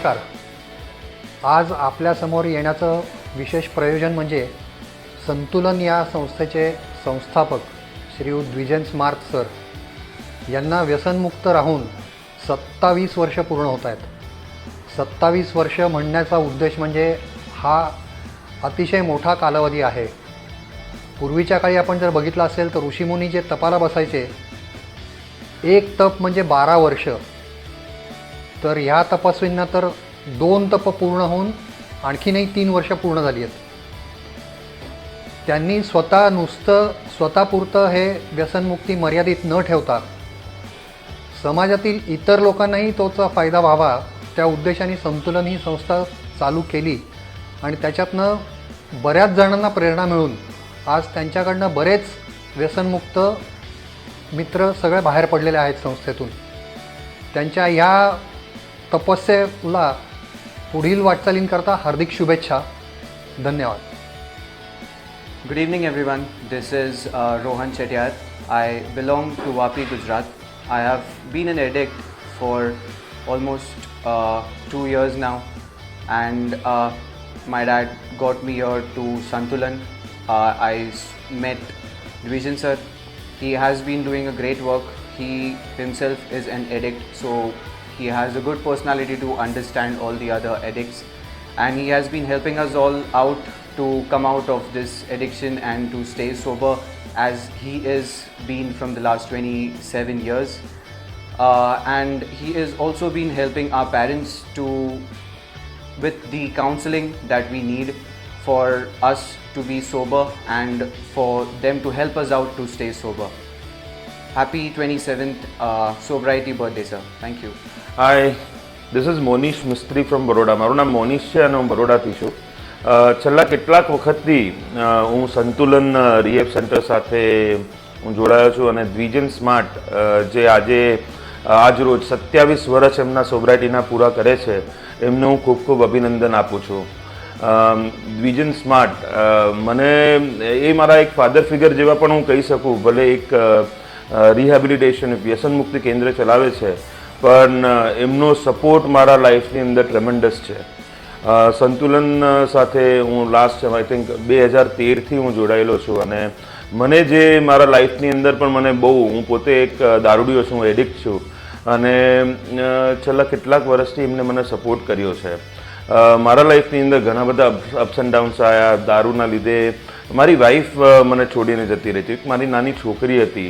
नमस्कार. आज आपल्यासमोर येण्याचं विशेष प्रयोजन म्हणजे संतुलन या संस्थेचे संस्थापक श्रीयुत द्विजन स्मार्त सर यांना व्यसनमुक्त राहून 27 वर्ष पूर्ण होत आहेत. 27 वर्ष म्हणण्याचा उद्देश म्हणजे हा अतिशय मोठा कालावधी आहे. पूर्वीच्या काळी आपण जर बघितलं असेल तर ऋषीमुनी जे तपाला बसायचे, एक तप म्हणजे 12 वर्ष. तर ह्या तपस्वींना तर 2 तप पूर्ण होऊन आणखीनही 3 वर्ष पूर्ण झाली आहेत. त्यांनी स्वतःपुरतं हे व्यसनमुक्ती मर्यादित न ठेवता समाजातील इतर लोकांनाही त्याचा फायदा व्हावा त्या उद्देशाने संतुलन ही संस्था चालू केली आणि त्याच्यातनं बऱ्याच जणांना प्रेरणा मिळून आज त्यांच्याकडनं बरेच व्यसनमुक्त मित्र सगळे बाहेर पडलेले आहेत संस्थेतून. त्यांच्या ह्या तपस्येला पुढील वाटचालींकरता हार्दिक शुभेच्छा. धन्यवाद. Good evening everyone, this is Rohan Chettiar. I belong to Vapi, Gujarat. I have been an addict for almost 2 years now, and my dad got me here to Santulan. I met Dvijan sir. He has been doing a great work. He himself is an addict, so he has a good personality to understand all the other addicts, and he has been helping us all out to come out of this addiction and to stay sober, as he is been from the last 27 years, and he is also been helping our parents to with the counseling that we need for us to be sober and for them to help us out to stay sober. Happy 27th sobriety birthday sir. Thank you. Hi, this is Monish Mistry from Baroda. મારું નામ મોનિશ છે અને હું બરોડાથી છું. છેલ્લા કેટલાક વખતથી હું સંતુલન રિહેબ સેન્ટર સાથે હું જોડાયો છું અને દ્વિજન સ્માર્ટ જે આજ રોજ 27 વર્ષ એમના સોબ્રાયટીના પૂરા કરે છે એમને હું ખૂબ ખૂબ અભિનંદન આપું છું. દ્વિજન સ્માર્ટ મને એ મારા એક ફાધર ફિગર જેવા પણ હું કહી શકું. ભલે એક રિહેબિલિટેશન વ્યસન મુક્તિ કેન્દ્ર ચલાવે છે, પણ એમનો સપોર્ટ મારા લાઈફની અંદર ટ્રેમેન્ડસ છે. સંતુલન સાથે હું લાસ્ટ આઈ થિંક 2013થી હું જોડાયેલો છું અને મને જે મારા લાઈફની અંદર પણ મને બહુ, હું પોતે એક દારૂડિયો છું, એડિક્ટ છું અને છેલ્લા કેટલાક વર્ષથી એમને મને સપોર્ટ કર્યો છે. મારા લાઈફની અંદર ઘણા બધા અપ્સ એન્ડ ડાઉન્સ આવ્યા. દારૂના લીધે મારી વાઈફ મને છોડીને જતી રહી હતી. મારી નાની છોકરી હતી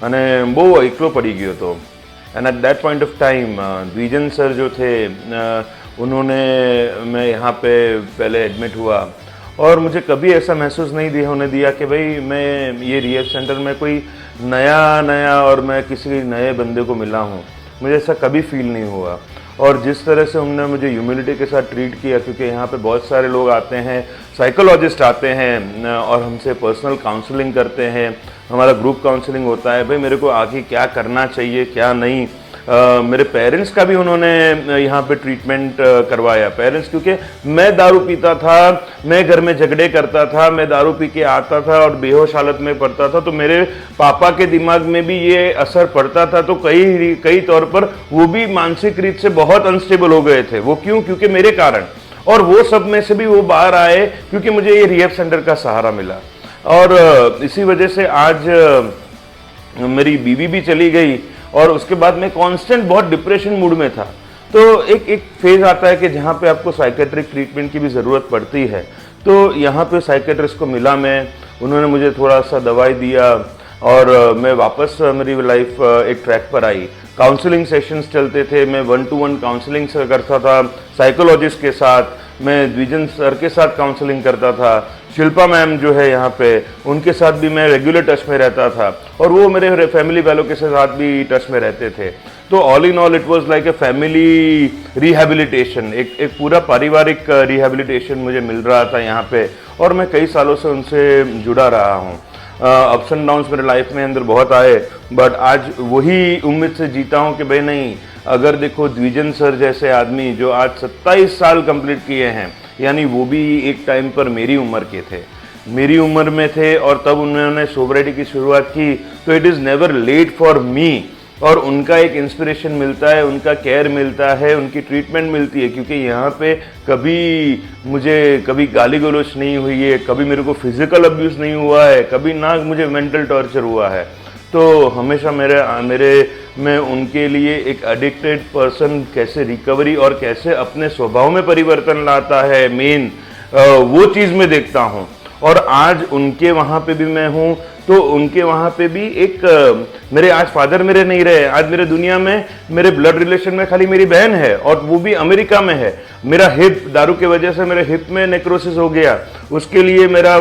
અને બહુ એકલો પડી ગયો હતો. And at that point of time Dwijan sir जो थे उन्होंने, मैं यहाँ पे पहले एडमिट हुआ और मुझे कभी ऐसा महसूस नहीं होने दिया कि भाई मैं ये रिहेब सेंटर में कोई नया और मैं किसी नए बंदे को मिला हूँ. मुझे ऐसा कभी फील नहीं हुआ. और जिस तरह से उन्होंने मुझे ह्यूमिलिटी के साथ ट्रीट किया, क्योंकि यहाँ पे बहुत सारे लोग आते हैं, साइकोलॉजिस्ट आते हैं और हमसे पर्सनल काउंसलिंग करते हैं. हमारा ग्रुप काउंसलिंग होता है, भाई मेरे को आगे क्या करना चाहिए क्या नहीं. मेरे पेरेंट्स का भी उन्होंने यहाँ पे ट्रीटमेंट करवाया. पेरेंट्स, क्योंकि मैं दारू पीता था, मैं घर में झगड़े करता था, मैं दारू पी के आता था और बेहोश हालत में पड़ता था, तो मेरे पापा के दिमाग में भी ये असर पड़ता था. तो कई तौर पर वो भी मानसिक रीत से बहुत अनस्टेबल हो गए थे. वो क्यों? क्योंकि मेरे कारण. और वो सब में से भी वो बाहर आए क्योंकि मुझे ये रिहेब सेंटर का सहारा मिला. और इसी वजह से आज मेरी बीवी भी चली गई और उसके बाद मैं कांस्टेंट बहुत डिप्रेशन मूड में था. तो एक फेज आता है कि जहाँ पे आपको साइकेट्रिक ट्रीटमेंट की भी ज़रूरत पड़ती है. तो यहाँ पे साइकेट्रिस्ट को मिला मैं, उन्होंने मुझे थोड़ा सा दवाई दिया और मैं वापस मेरी लाइफ एक ट्रैक पर आई. काउंसलिंग सेशंस चलते थे, मैं 1-to-1 काउंसलिंग करता था साइकोलॉजिस्ट के साथ. मैं द्विजन सर के साथ काउंसलिंग करता था. शिल्पा मैम जो है यहाँ पे, उनके साथ भी मैं रेगुलर टच में रहता था और वो मेरे फैमिली वालों के साथ भी टच में रहते थे. तो ऑल इन ऑल इट वाज लाइक ए फैमिली रिहेबिलिटेशन. एक पूरा पारिवारिक रिहेबिलिटेशन मुझे मिल रहा था यहाँ पे और मैं कई सालों से उनसे जुड़ा रहा हूँ. अप्स एंड डाउन्स मेरे लाइफ में अंदर बहुत आए, बट आज वही उम्मीद से जीता हूँ कि भाई नहीं, अगर देखो द्विजन सर जैसे आदमी जो आज 27 साल कंप्लीट किए हैं, यानी वो भी एक टाइम पर मेरी उम्र के थे, मेरी उम्र में थे और तब उन्होंने सोबरिटी की शुरुआत की. तो it is never late for me और उनका एक इंस्पिरेशन मिलता है, उनका केयर मिलता है, उनकी ट्रीटमेंट मिलती है, क्योंकि यहाँ पे कभी गाली गलौज नहीं हुई है, कभी मेरे को फिजिकल अब्यूज़ नहीं हुआ है, कभी ना मुझे मेंटल टॉर्चर हुआ है। तो हमेशा मैं उनके लिए एक एडिक्टेड पर्सन कैसे रिकवरी और कैसे अपने स्वभाव में परिवर्तन लाता है, मेन वो चीज़ मैं देखता हूँ। और आज उनके वहाँ पे भी मैं हूँ, तो उनके वहाँ पे भी एक मेरे आज फादर मेरे नहीं रहे, आज मेरे दुनिया में मेरे ब्लड रिलेशन में खाली मेरी बहन है, और वो भी अमेरिका में है। मेरा हिप, दारू की वजह से मेरे हिप में नेक्रोसिस हो गया, उसके लिए मेरा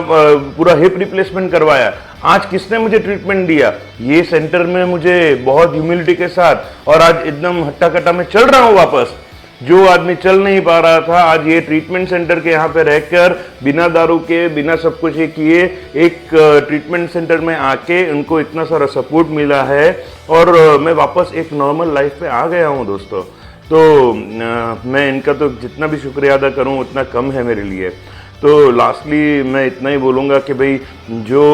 पूरा हिप रिप्लेसमेंट करवाया। आज किसने मुझे ट्रीटमेंट दिया? ये सेंटर में मुझे बहुत ह्यूमिलिटी के साथ, और आज एकदम हट्टा कट्टा में चल रहा हूँ वापस। जो आदमी चल नहीं पा रहा था, आज ये ट्रीटमेंट सेंटर के यहाँ पे रहकर बिना दारू के, बिना सब कुछ ये किए, एक ट्रीटमेंट सेंटर में आके उनको इतना सारा सपोर्ट मिला है, और मैं वापस एक नॉर्मल लाइफ पे आ गया हूँ दोस्तों। तो मैं इनका तो जितना भी शुक्रिया अदा करूँ उतना कम है मेरे लिए। तो लास्टली मैं इतना ही बोलूँगा कि भाई जो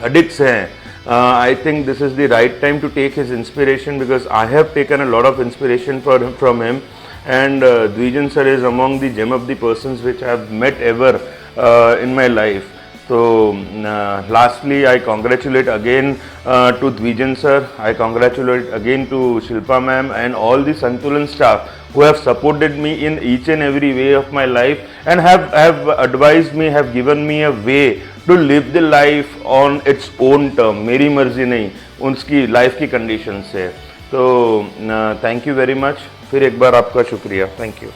addicts हैं, I think this is the right time to take his inspiration, because I have taken a lot of inspiration from him, and Dvijan sir is among the gem of the persons which I have met ever in my life. So lastly, I congratulate again to Dvijan sir, I congratulate again to Shilpa ma'am and all the Santulan staff who have supported me in each and every way of my life, and have advised me, have given me a way to live the life on its own term, मेरी मर्जी नहीं, उनकी life की condition से। तो thank you very much, फिर एक बार आपका शुक्रिया, thank you.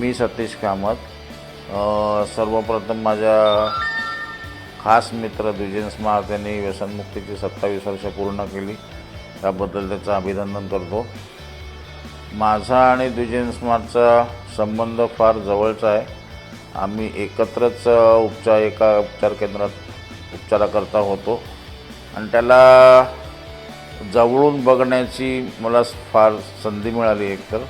मी सतीश कामत। सर्वप्रथम माझ्या खास मित्र द्विजन स्मार्ट यांनी व्यसनमुक्तीची 27 वर्ष पूर्ण केली, त्याबद्दल त्याचं अभिनंदन करतो। माझा आणि द्विजन स्मार्टचा संबंध फार जवळचा आहे। आम्ही एकत्रच एका उपचार केंद्रात उपचाराकरता होतो, आणि त्याला जवळून बघण्याची मला फार संधी मिळाली। एकतर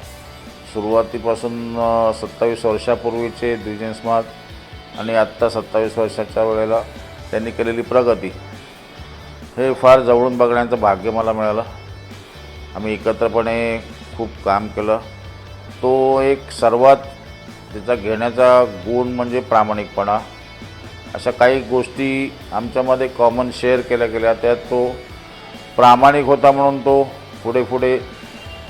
सुरुवातीपासून 27 वर्षापूर्वीचे द्विजन स्मार्ट आणि आत्ता 27 वर्षाच्या वेळेला त्यांनी केलेली प्रगती, हे फार जवळून बघण्याचं भाग्य मला मिळालं। आम्ही एकत्रपणे खूप काम केलं। तो एक सर्वात त्याचा घेण्याचा गुण म्हणजे प्रामाणिकपणा। अशा काही गोष्टी आमच्यामध्ये कॉमन शेअर केल्या गेल्या, त्यात तो प्रामाणिक होता, म्हणून तो पुढे पुढे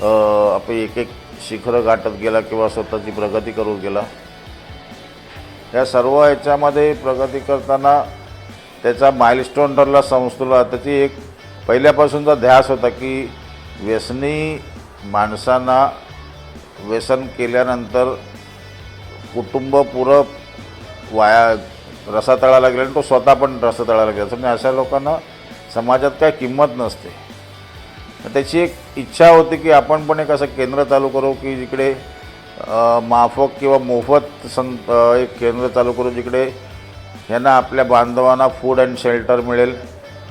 आपली एक एक शिखरं गाठत गेला किंवा स्वतःची प्रगती करत गेला। या सर्व ह्याच्यामध्ये प्रगती करताना त्याचा माइलस्टोन ठरला संस्थेला। त्याची एक पहिल्यापासूनचा ध्यास होता की व्यसनी माणसांना व्यसन केल्यानंतर कुटुंब पुरं रसातळाला गेलं, आणि तो स्वतः पण रसातळाला गेला। म्हणजे अशा लोकांना समाजात काय किंमत नसते। त्याची एक इच्छा होती की आपण पण एक असं केंद्र चालू करू की जिकडे माफक किंवा मोफत एक केंद्र चालू करू, जिकडे ह्यांना आपल्या बांधवांना फूड अँड शेल्टर मिळेल,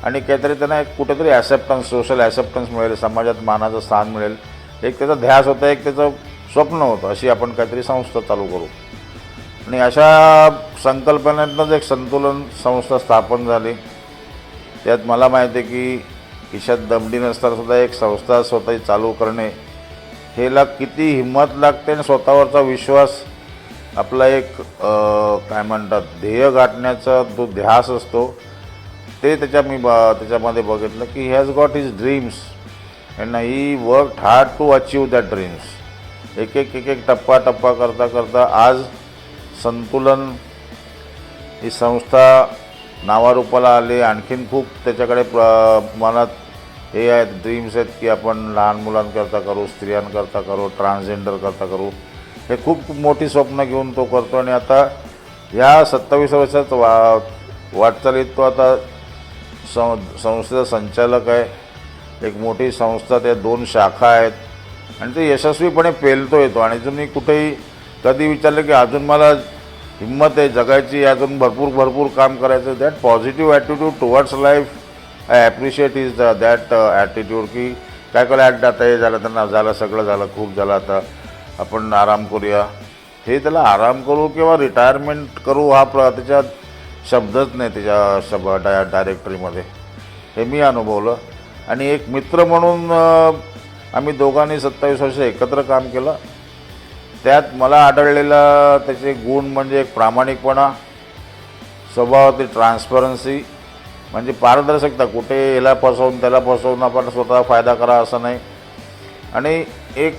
आणि काहीतरी त्यांना एक कुठेतरी ॲक्सेप्टन्स, सोशल ॲक्सेप्टन्स मिळेल, समाजात मानाचं स्थान मिळेल। एक त्याचा ध्यास होता, एक त्याचं स्वप्न होतं, अशी आपण काहीतरी संस्था चालू करू। आणि अशा संकल्पनेतूनच एक संतुलन संस्था स्थापन झाली। त्यात मला माहिती आहे की खिशात दमडी नसतानासुद्धा एक संस्था स्वतःची चालू करणे, हेला किती हिंमत लागते, आणि स्वतःवरचा विश्वास, आपला एक काय म्हणतात ध्येय गाठण्याचा जो ध्यास असतो, ते त्याच्यामध्ये बघितलं की he has got his dreams, and he worked hard to achieve that dreams. एक एक टप्पा करता करता आज संतुलन ही संस्था नावारूपाला आली। आणखीन खूप त्याच्याकडे मनात हे आहेत, ड्रीम्स आहेत की आपण लहान मुलांकरता करू, स्त्रियांकरता करू, ट्रान्सजेंडरकरता करू। हे खूप मोठी स्वप्न घेऊन तो करतो, आणि आता ह्या 27 वर्षात वाटचालीत तो आता संस्थेचा संचालक आहे। एक मोठी संस्था, त्या 2 शाखा आहेत, आणि ते यशस्वीपणे पेलतो येतो। आणि तुम्ही कुठेही कधी विचारलं की अजून मला हिंमत आहे जगायची, अजून भरपूर काम करायचं, that positive attitude towards life I appreciate is that attitude की काय करायला आता हे झालं, त्यांना झालं, सगळं झालं, खूप झालं, आता आपण आराम करूया। हे त्याला आराम करू किंवा रिटायरमेंट करू हा त्याच्यात शब्दच नाही त्याच्या डायरेक्टरीमध्ये, हे मी अनुभवलं। आणि एक मित्र म्हणून आम्ही दोघांनी 27 वर्ष एकत्र काम केलं. त्यात मला आढळलेला त्याचे गुण म्हणजे एक प्रामाणिकपणा, स्वभावातील ट्रान्सपरन्सी, म्हणजे पारदर्शकता. कुठे याला फसवून त्याला फसवून आपण स्वतः फायदा करा असं नाही. आणि एक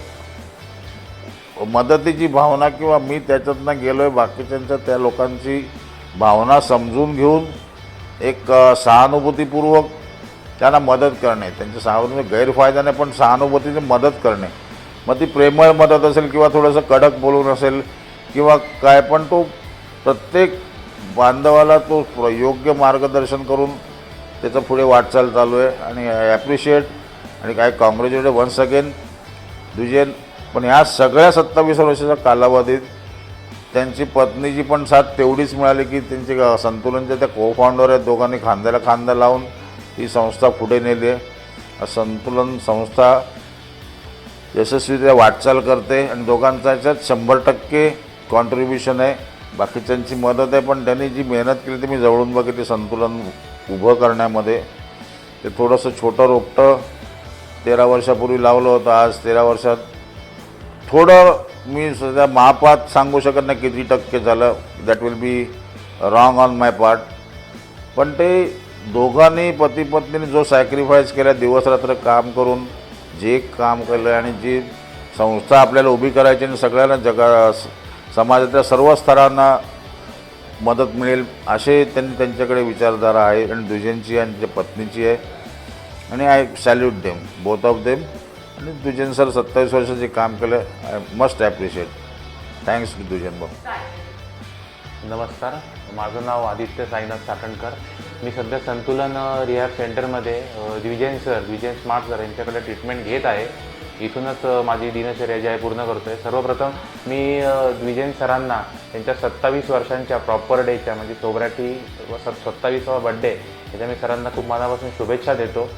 मदतीची भावना, किंवा मी त्याच्यातनं गेलो आहे बाकीच्यांच्या त्या लोकांची भावना समजून घेऊन एक सहानुभूतीपूर्वक त्यांना मदत करणे, त्यांच्या सहानुभूती गैरफायद्याने पण सहानुभूतीने मदत करणे. मग ती प्रेमळ मदत असेल किंवा थोडंसं कडक बोलून असेल किंवा काय, पण तो प्रत्येक बांधवाला तो योग्य मार्गदर्शन करून त्याचं पुढे वाटचाल चालू आहे. आणि आय ॲप्रिशिएट आणि काय कॉंग्रॅच्युलेट वन्स अगेन द्विजेन. पण ह्या सगळ्या 27 वर्षाच्या कालावधीत त्यांची पत्नीची पण साथ तेवढीच मिळाली की त्यांची संतुलनच्या त्या को फाउंडर आहेत, दोघांनी खांद्याला खांदा लावून ही संस्था पुढे नेली आहे. संतुलन संस्था यशस्वीरित्या वाटचाल करते आणि दोघांचा याच्यात 100% कॉन्ट्रीब्युशन आहे. बाकीच्यांची मदत आहे, पण त्यांनी जी मेहनत केली ती मी जवळून बघितली संतुलन उभं करण्यामध्ये. ते थोडंसं छोटं रोपटं 13 वर्षापूर्वी लावलं होतं. आज 13 वर्षात थोडं मी सध्या मापात सांगू शकत नाही किती टक्के झालं, that will be wrong on my part. पण ते दोघांनी पती पत्नीने जो सॅक्रिफाईस केला, दिवसरात्र काम करून जे काम केलं आणि जी संस्था आपल्याला उभी करायची आणि सगळ्यांना समाजाच्या सर्व स्तरांना मदत मिळेल असे त्यांच्याकडे विचारधारा आहे. आणि द्विजेनची आणि त्यांच्या पत्नीची आहे. आणि I salute them, both of them. आणि द्विजेन सर 27 वर्ष जे काम केलं, I must appreciate. Thanks to Dwijen भाऊ. नमस्कार, माझं नाव आदित्य साईनाथ साटणकर. मी सध्या संतुलन रिहॅब सेंटरमध्ये द्विजेन स्मार्ट सर यांच्याकडे ट्रीटमेंट घेत आहे. इथूनच माझी दिनचर्या जी आहे पूर्ण करतो आहे. सर्वप्रथम मी द्विजेन सरांना त्यांच्या 27 वर्षांच्या प्रॉपर डेच्या म्हणजे सोबराठी 27वा बड्डे याच्या मी सरांना खूप मनापासून शुभेच्छा देतो.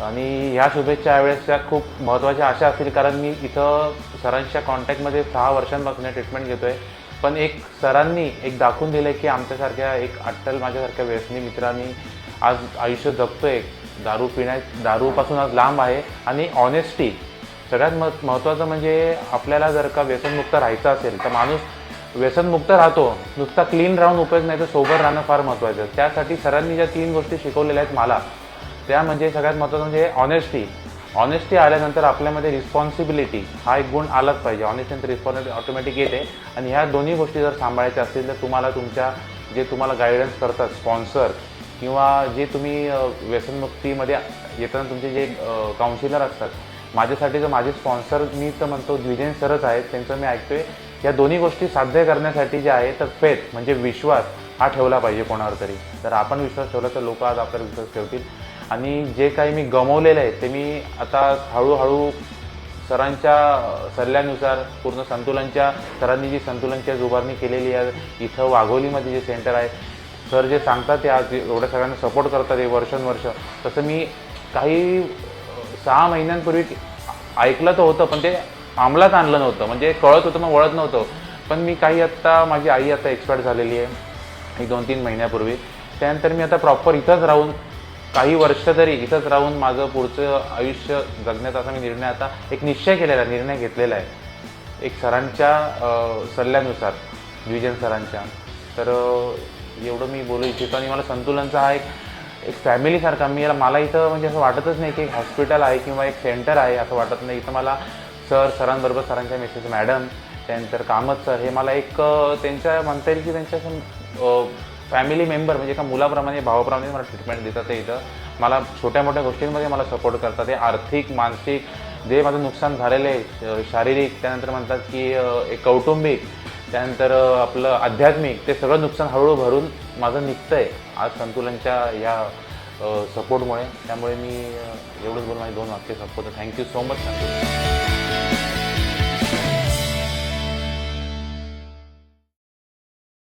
आणि ह्या शुभेच्छा यावेळेस त्या खूप महत्त्वाच्या अशा असतील कारण मी इथं सरांच्या कॉन्टॅक्टमध्ये 6 वर्षांपासून ट्रीटमेंट घेतो आहे. पण एक सरांनी एक दाखवून दिलं की आमच्यासारख्या एक अट्टल माझ्यासारख्या व्यसनी मित्रांनी आज आयुष्य जगतोय, दारूपासून आज लांब आहे. आणि ऑनेस्टी सगळ्यात महत्त्वाचं म्हणजे आपल्याला जर का व्यसनमुक्त राहायचं असेल तर माणूस व्यसनमुक्त राहतो, नुसता क्लीन राहून उपयोग नाही तर सोबर राहणं फार महत्त्वाचं. त्यासाठी सरांनी ज्या 3 गोष्टी शिकवलेल्या आहेत मला, त्या म्हणजे सगळ्यात महत्त्वाचं म्हणजे ऑनेस्टी आल्यानंतर आपल्यामध्ये रिस्पॉन्सिबिलिटी हा एक गुण आलाच पाहिजे. ऑनेस्टी नंतर रिस्पॉन्सिबिलिटी ऑटोमॅटिक येते. आणि ह्या दोन्ही गोष्टी जर सांभाळायच्या असतील तर तुम्हाला तुमच्या जे तुम्हाला गायडन्स करतात स्पॉन्सर किंवा जे तुम्ही व्यसनमुक्तीमध्ये येताना तुमचे जे काउन्सिलर असतात, माझ्यासाठी तर माझे स्पॉन्सर मी तर म्हणतो द्विजेन सरच आहेत. त्यांचं मी ऐकतो आहे. या दोन्ही गोष्टी साध्य करण्यासाठी जे आहे तर फेथ म्हणजे विश्वास हा ठेवला पाहिजे कोणावर तरी. तर आपण विश्वास ठेवला तर लोक आज आपल्यावर विश्वास ठेवतील. आणि जे काही मी गमावलेलं आहे ते मी आता हळूहळू सरांच्या सल्ल्यानुसार पूर्ण सरांनी जी संतुलनची उभारणी केलेली आहे इथं वाघोलीमध्ये जे सेंटर आहे, सर जे सांगतात ते आज एवढ्या सगळ्यांना सपोर्ट करतात हे वर्षानुवर्ष, तसं मी काही 6 महिन्यांपूर्वी ऐकलं तर होतं पण ते अंमलात आणलं नव्हतं. म्हणजे कळत होतं मग वळत नव्हतं. पण मी काही आत्ता माझी आई आता एक्सपायर झालेली आहे एक 2-3 महिन्यापूर्वी. त्यानंतर मी आता प्रॉपर इथंच राहून काही वर्ष तरी इथंच राहून माझं पुढचं आयुष्य जगण्याचा असा मी निश्चय केलेला आहे, निर्णय घेतलेला आहे एक सरांच्या सल्ल्यानुसार, द्विजेन सरांच्या. तर एवढं मी बोलू इच्छितो. आणि मला संतुलनचा हा एक फॅमिलीसारखा मला इथं म्हणजे असं वाटतच नाही की एक हॉस्पिटल आहे किंवा एक सेंटर आहे असं वाटत नाही. इथं मला सरांबरोबर सरांच्या मिसेस मॅडम, त्यानंतर कामत सर हे मला एक त्यांच्या म्हणता येईल की त्यांच्या फॅमिली मेंबर म्हणजे एका मुलाप्रमाणे भावाप्रमाणे मला ट्रीटमेंट देतात. ते इथं मला छोट्या मोठ्या गोष्टींमध्ये मला सपोर्ट करतात. ते आर्थिक मानसिक जे माझं नुकसान झालेलं आहे शारीरिक, त्यानंतर म्हणतात की एक कौटुंबिक, त्यानंतर आपलं आध्यात्मिक, ते सगळं नुकसान हळूहळू भरून माझं निघतं आहे आज संतुलनच्या या सपोर्टमुळे. त्यामुळे मी एवढंच बोलून माझे 2 वाक्य संपवतो. थँक्यू सो मच संतुलन.